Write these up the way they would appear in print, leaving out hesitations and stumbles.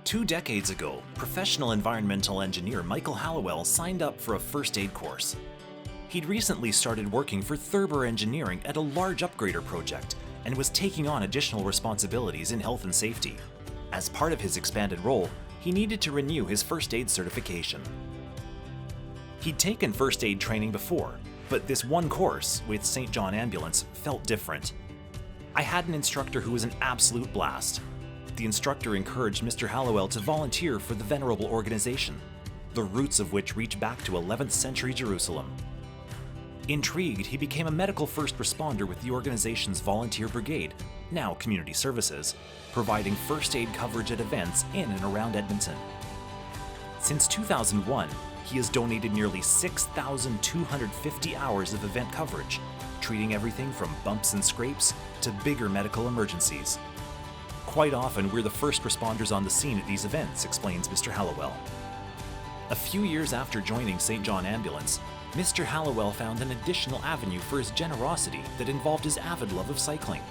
2 decades ago, professional environmental engineer Michael Halliwell signed up for a first aid course. He'd recently started working for Thurber Engineering at a large upgrader project and was taking on additional responsibilities in health and safety. As part of his expanded role, he needed to renew his first aid certification. He'd taken first aid training before, but this one course with St. John Ambulance felt different. I had an instructor who was an absolute blast. The instructor encouraged Mr. Halliwell to volunteer for the venerable organization, the roots of which reach back to 11th century Jerusalem. Intrigued, he became a medical first responder with the organization's volunteer brigade, now Community Services, providing first aid coverage at events in and around Edmonton. Since 2001, he has donated nearly 6,250 hours of event coverage, treating everything from bumps and scrapes to bigger medical emergencies. Quite often, we're the first responders on the scene at these events, explains Mr. Halliwell. A few years after joining St. John Ambulance, Mr. Halliwell found an additional avenue for his generosity that involved his avid love of cycling.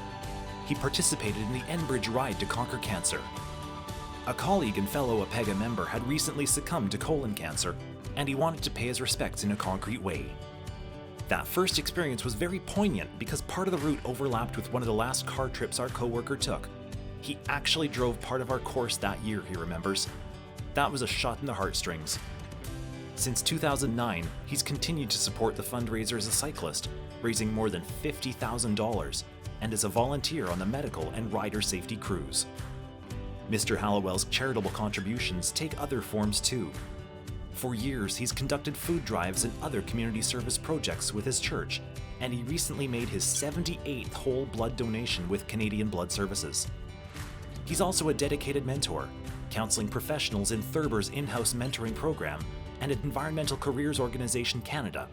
He participated in the Enbridge Ride to Conquer Cancer. A colleague and fellow APEGA member had recently succumbed to colon cancer, and he wanted to pay his respects in a concrete way. That first experience was very poignant because part of the route overlapped with one of the last car trips our coworker took. He actually drove part of our course that year, he remembers. That was a shot in the heartstrings. Since 2009, he's continued to support the fundraiser as a cyclist, raising more than $50,000, and as a volunteer on the medical and rider safety crews. Mr. Halliwell's charitable contributions take other forms too. For years, he's conducted food drives and other community service projects with his church, and he recently made his 78th whole blood donation with Canadian Blood Services. He's also a dedicated mentor, counseling professionals in Thurber's in-house mentoring program and Environmental Careers Organization Canada,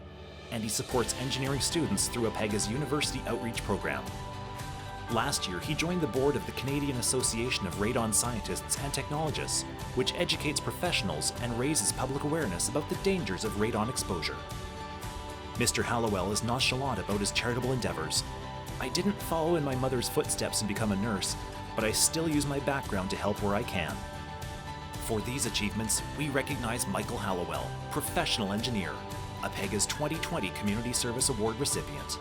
and he supports engineering students through APEGA's University Outreach Program. Last year, he joined the board of the Canadian Association of Radon Scientists and Technologists, which educates professionals and raises public awareness about the dangers of radon exposure. Mr. Halliwell is nonchalant about his charitable endeavors. "I didn't follow in my mother's footsteps and become a nurse, but I still use my background to help where I can." For these achievements, we recognize Michael Halliwell, professional engineer, APEGA's 2020 Community Service Award recipient.